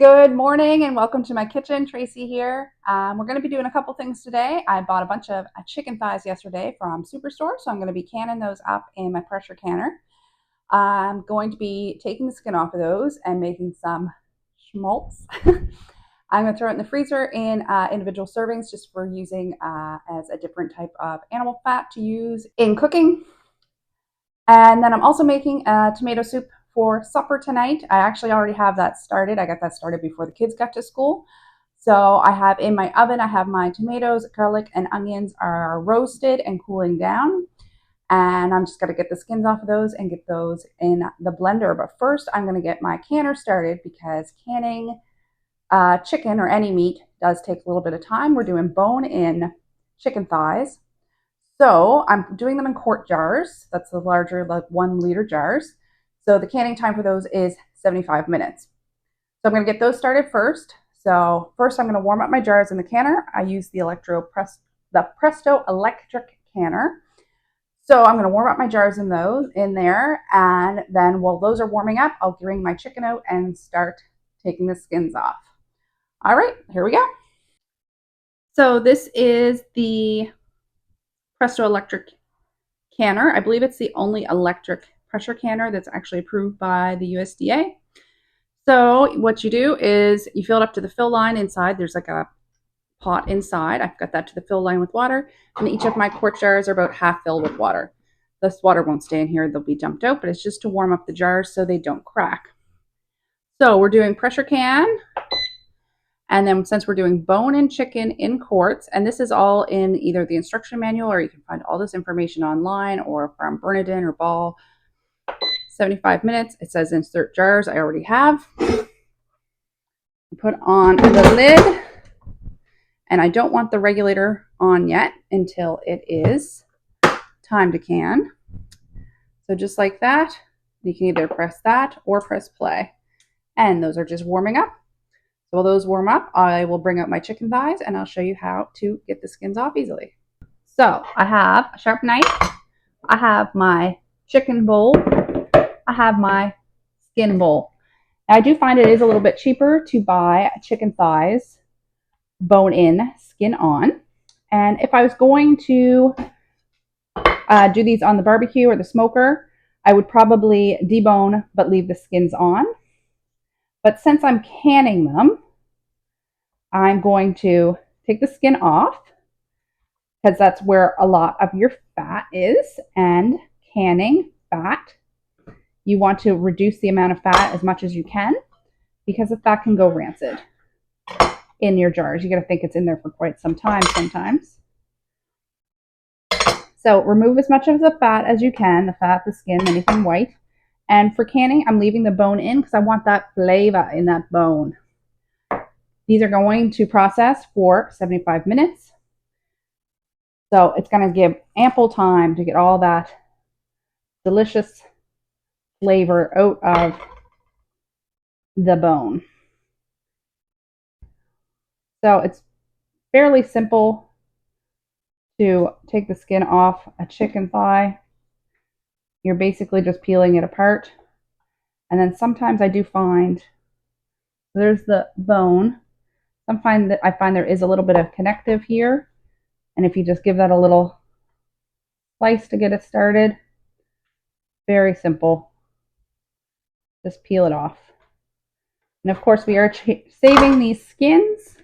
Good morning and welcome to my kitchen. Tracy here. We're going to be doing a couple things today. I bought a bunch of chicken thighs yesterday from Superstore, so I'm going to be canning those up in my pressure canner. I'm going to be taking the skin off of those and making some schmaltz. I'm going to throw it in the freezer in individual servings just for using as a different type of animal fat to use in cooking. And then I'm also making a tomato soup for supper tonight. I actually already have that started. I got that started before the kids got to school. So I have in my oven, I have my tomatoes, garlic, and onions are roasted and cooling down. And I'm just going to get the skins off of those and get those in the blender. But first, I'm going to get my canner started because canning chicken or any meat does take a little bit of time. We're doing bone-in chicken thighs. So I'm doing them in quart jars. That's the larger, like 1 liter jars. So the canning time for those is 75 minutes. So I'm going to get those started first. So first I'm going to warm up my jars in the canner. I use the Presto electric canner. So I'm going to warm up my jars in there, and then while those are warming up, I'll bring my chicken out and start taking the skins off. All right, here we go. So this is the Presto electric canner. I believe it's the only electric pressure canner that's actually approved by the USDA. So what you do is you fill it up to the fill line inside. There's like a pot inside. I've got that to the fill line with water, and each of my quart jars are about half filled with water. This water won't stay in here. They'll be dumped out, but it's just to warm up the jars so they don't crack. So we're doing pressure can. And then since we're doing bone-in chicken in quarts, and this is all in either the instruction manual or you can find all this information online or from Bernardin or Ball. 75 minutes. It says insert jars. I already have. Put on the lid. And I don't want the regulator on yet until it is time to can. So just like that, you can either press that or press play. And those are just warming up. So while those warm up, I will bring out my chicken thighs and I'll show you how to get the skins off easily. So I have a sharp knife. I have my chicken bowl. I have my skin bowl. Now, I do find it is a little bit cheaper to buy chicken thighs bone in, skin on. And if I was going to do these on the barbecue or the smoker, I would probably debone but leave the skins on. But since I'm canning them, I'm going to take the skin off because that's where a lot of your fat is. And canning fat, you want to reduce the amount of fat as much as you can because the fat can go rancid in your jars. You got to think it's in there for quite some time sometimes. So remove as much of the fat as you can, the fat, the skin, anything white. And for canning, I'm leaving the bone in because I want that flavor in that bone. These are going to process for 75 minutes. So it's going to give ample time to get all that delicious flavor out of the bone. So it's fairly simple to take the skin off a chicken thigh. You're basically just peeling it apart. And then sometimes I do find there's the bone. I find there is a little bit of connective here. And if you just give that a little slice to get it started, very simple. Just peel it off. And of course, we are saving these skins.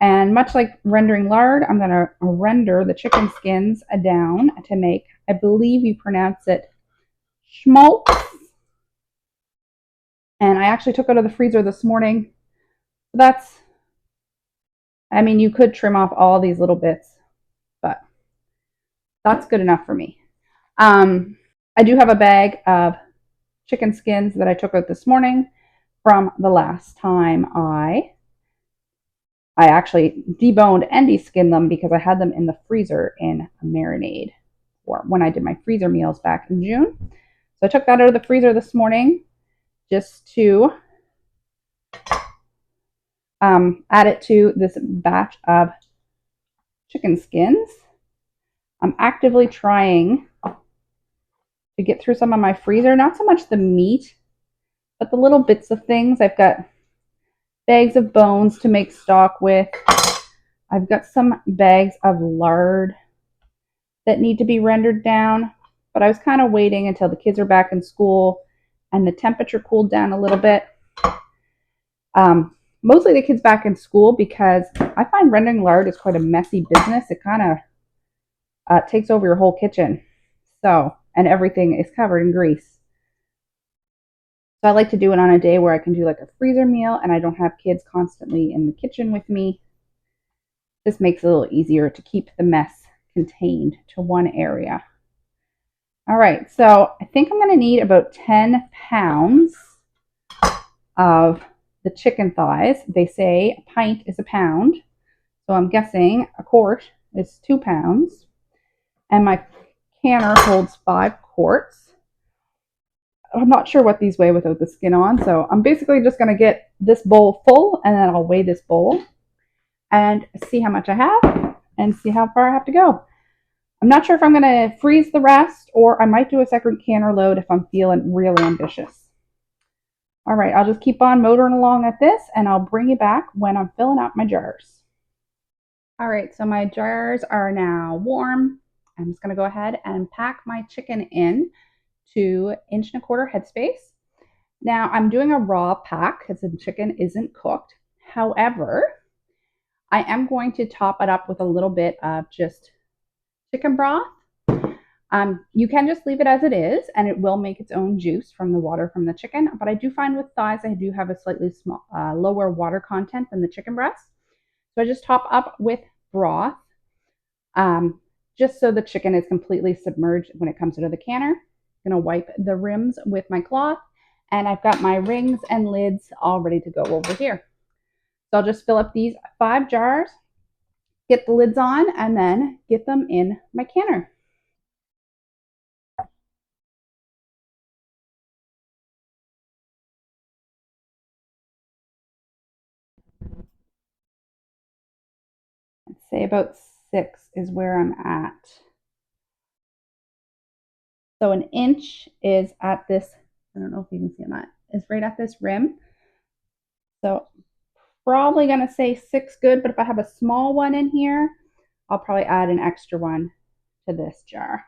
And much like rendering lard, I'm going to render the chicken skins down to make, I believe you pronounce it, Schmaltz. And I actually took it out of the freezer this morning. You could trim off all these little bits, but that's good enough for me. I do have a bag of chicken skins that I took out this morning from the last time I actually deboned and deskinned them because I had them in the freezer in a marinade or when I did my freezer meals back in June. So I took that out of the freezer this morning just to add it to this batch of chicken skins. I'm actively trying to get through some of my freezer, not so much the meat, but the little bits of things. I've got bags of bones to make stock with. I've got some bags of lard that need to be rendered down, but I was kind of waiting until the kids are back in school and the temperature cooled down a little bit. Mostly the kids back in school because I find rendering lard is quite a messy business. It kind of takes over your whole kitchen. So, and everything is covered in grease. So I like to do it on a day where I can do like a freezer meal and I don't have kids constantly in the kitchen with me. This makes it a little easier to keep the mess contained to one area. All right, so I think I'm going to need about 10 pounds of the chicken thighs. They say a pint is a pound, so I'm guessing a quart is 2 pounds. And my canner holds 5 quarts. I'm not sure what these weigh without the skin on, so I'm basically just going to get this bowl full, and then I'll weigh this bowl and see how much I have and see how far I have to go. I'm not sure if I'm going to freeze the rest, or I might do a second canner load if I'm feeling really ambitious. All right, I'll just keep on motoring along at this, and I'll bring you back when I'm filling up my jars. All right, so my jars are now warm. I'm just going to go ahead and pack my chicken in to 1.25 inch headspace. Now, I'm doing a raw pack because the chicken isn't cooked. However, I am going to top it up with a little bit of just chicken broth. You can just leave it as it is, and it will make its own juice from the water from the chicken. But I do find with thighs, I do have a slightly lower water content than the chicken breast. So I just top up with broth, just so the chicken is completely submerged when it comes out of the canner. I'm going to wipe the rims with my cloth, and I've got my rings and lids all ready to go over here. So I'll just fill up these 5 jars, get the lids on, and then get them in my canner. I'd say about 6 is where I'm at. So 1 inch is at this, I don't know if you can see that, is right at this rim. So probably going to say 6 good, but if I have a small one in here, I'll probably add an extra one to this jar.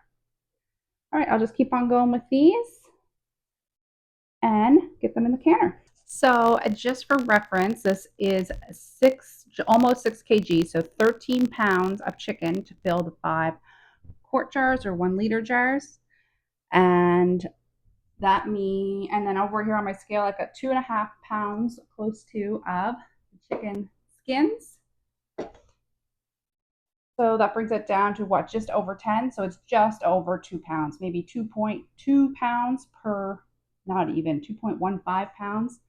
All right, I'll just keep on going with these and get them in the canner. So just for reference, this is almost 6 kg, so 13 pounds of chicken to fill the 5 quart jars or 1 liter jars. And and then over here on my scale, I've got 2.5 pounds close to of chicken skins. So that brings it down to what, just over 10. So it's just over 2 pounds, maybe 2.2 pounds per, not even 2.15 pounds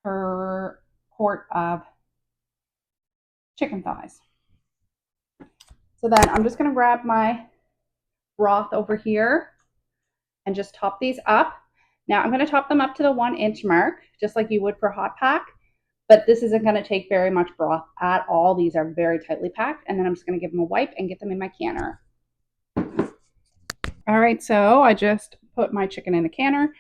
per quart of chicken thighs. So then I'm just going to grab my broth over here and just top these up. Now I'm going to top them up to the 1 inch mark, just like you would for hot pack, but this isn't going to take very much broth at all. These are very tightly packed, and then I'm just going to give them a wipe and get them in my canner. All right, so I just put my chicken in the canner.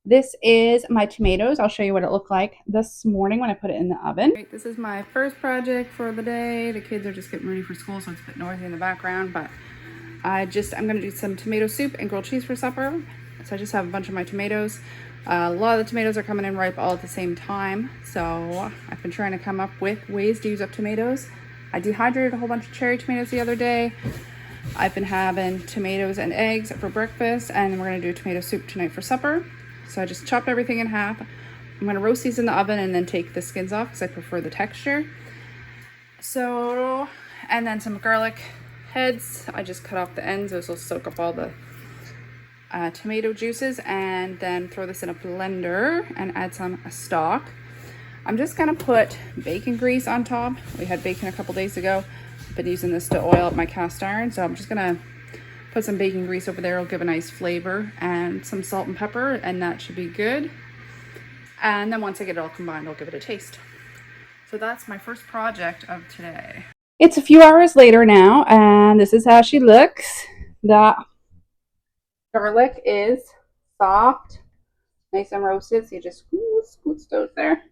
This is my tomatoes. I'll show you what it looked like this morning when I put it in the oven. Right, this is my first project for the day. The kids are just getting ready for school, so it's a bit noisy in the background, but I'm going to do some tomato soup and grilled cheese for supper. So I just have a bunch of my tomatoes. A lot of the tomatoes are coming in ripe all at the same time, so I've been trying to come up with ways to use up tomatoes. I dehydrated a whole bunch of cherry tomatoes the other day. I've been having tomatoes and eggs for breakfast, and we're going to do tomato soup tonight for supper. So I just chopped everything in half. I'm going to roast these in the oven and then take the skins off because I prefer the texture. So, and then some garlic heads. I just cut off the ends. Those will soak up all the tomato juices, and then throw this in a blender and add some stock. I'm just going to put bacon grease on top. We had bacon a couple days ago. I've been using this to oil up my cast iron, so I'm just going to put some bacon grease over there. It'll give a nice flavor, and some salt and pepper, and that should be good. And then once I get it all combined, I'll give it a taste. So that's my first project of today. It's a few hours later now, and this is how she looks. The garlic is soft, nice and roasted, so you just scoot those there.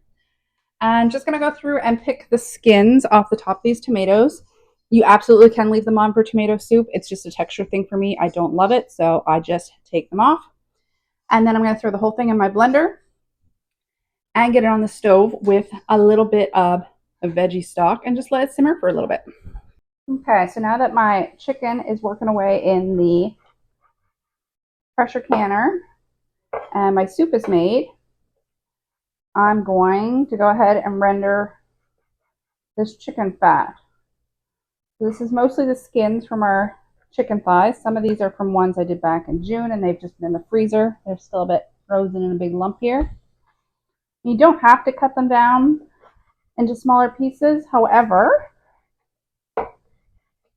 And just going to go through and pick the skins off the top of these tomatoes. You absolutely can leave them on for tomato soup. It's just a texture thing for me. I don't love it, so I just take them off. And then I'm going to throw the whole thing in my blender and get it on the stove with a little bit of veggie stock and just let it simmer for a little bit. Okay, so now that my chicken is working away in the pressure canner and my soup is made, I'm going to go ahead and render this chicken fat. So this is mostly the skins from our chicken thighs. Some of these are from ones I did back in June and they've just been in the freezer. They're still a bit frozen in a big lump here. You don't have to cut them down into smaller pieces. However,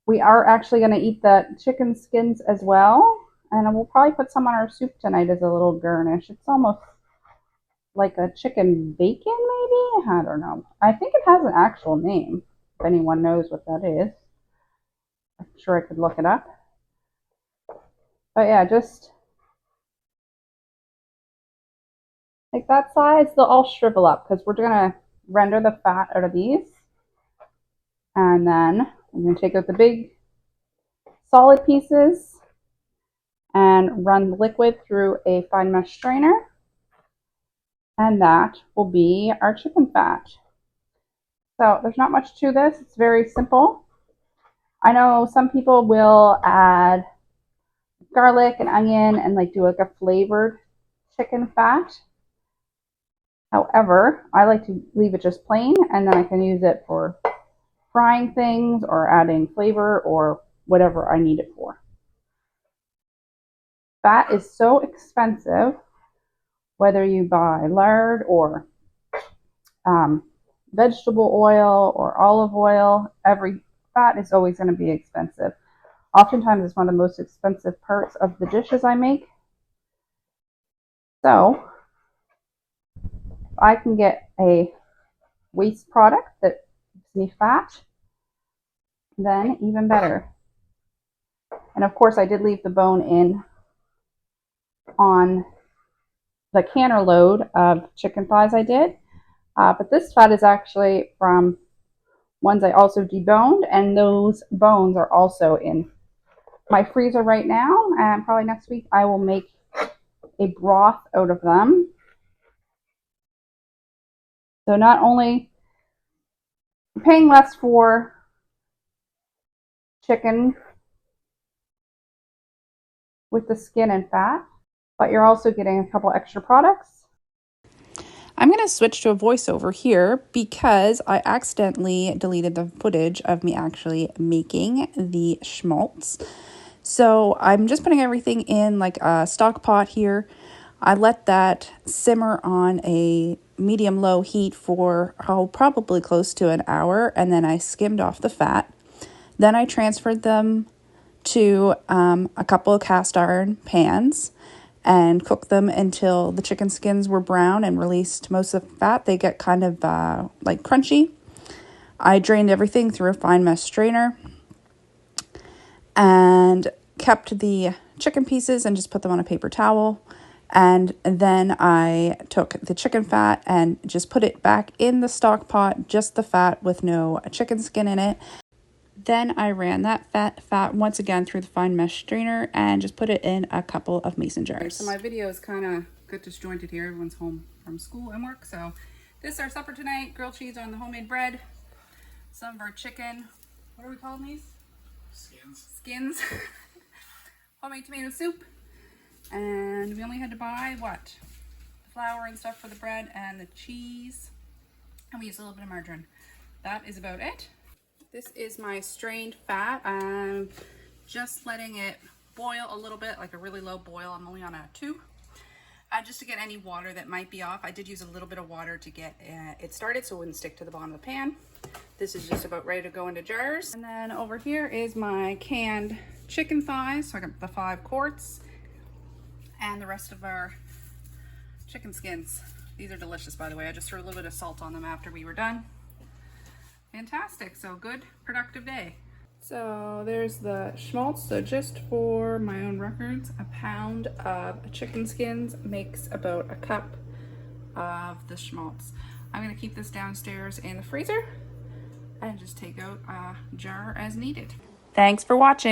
we are actually going to eat the chicken skins as well. And we'll probably put some on our soup tonight as a little garnish. It's almost like a chicken bacon, maybe? I don't know. I think it has an actual name, if anyone knows what that is. I'm sure I could look it up. But yeah, just like that size, they'll all shrivel up because we're going to render the fat out of these. And then I'm going to take out the big solid pieces and run the liquid through a fine mesh strainer. And that will be our chicken fat. So there's not much to this. It's very simple. I know some people will add garlic and onion and like do like a flavored chicken fat. However, I like to leave it just plain and then I can use it for frying things or adding flavor or whatever I need it for. Fat is so expensive, whether you buy lard or vegetable oil or olive oil, every fat is always going to be expensive. Oftentimes it's one of the most expensive parts of the dishes I make. So if I can get a waste product that gives me fat, then even better. And of course I did leave the bone in on the canner load of chicken thighs I did. But this fat is actually from ones I also deboned, and those bones are also in my freezer right now, and probably next week I will make a broth out of them. So not only paying less for chicken with the skin and fat, but you're also getting a couple extra products. I'm going to switch to a voiceover here because I accidentally deleted the footage of me actually making the schmaltz. So I'm just putting everything in like a stock pot here. I let that simmer on a medium-low heat for probably close to an hour, and then I skimmed off the fat. Then I transferred them to a couple of cast iron pans and cooked them until the chicken skins were brown and released most of the fat. They get kind of like crunchy. I drained everything through a fine mesh strainer and kept the chicken pieces and just put them on a paper towel. And then I took the chicken fat and just put it back in the stock pot, just the fat with no chicken skin in it. Then I ran that fat once again through the fine mesh strainer and just put it in a couple of mason jars. So my video is kind of good disjointed here. Everyone's home from school and work. So this is our supper tonight. Grilled cheese on the homemade bread. Some of our chicken. What are we calling these? Skins. Homemade tomato soup. And we only had to buy what? The flour and stuff for the bread and the cheese. And we used a little bit of margarine. That is about it. This is my strained fat. I'm just letting it boil a little bit, like a really low boil. I'm only on a 2. Just to get any water that might be off. I did use a little bit of water to get it started so it wouldn't stick to the bottom of the pan. This is just about ready to go into jars. And then over here is my canned chicken thighs. So I got the 5 quarts and the rest of our chicken skins. These are delicious, by the way. I just threw a little bit of salt on them after we were done. Fantastic. So good, productive day. So there's the schmaltz. So just for my own records, a pound of chicken skins makes about a cup of the schmaltz. I'm gonna keep this downstairs in the freezer and just take out a jar as needed. Thanks for watching.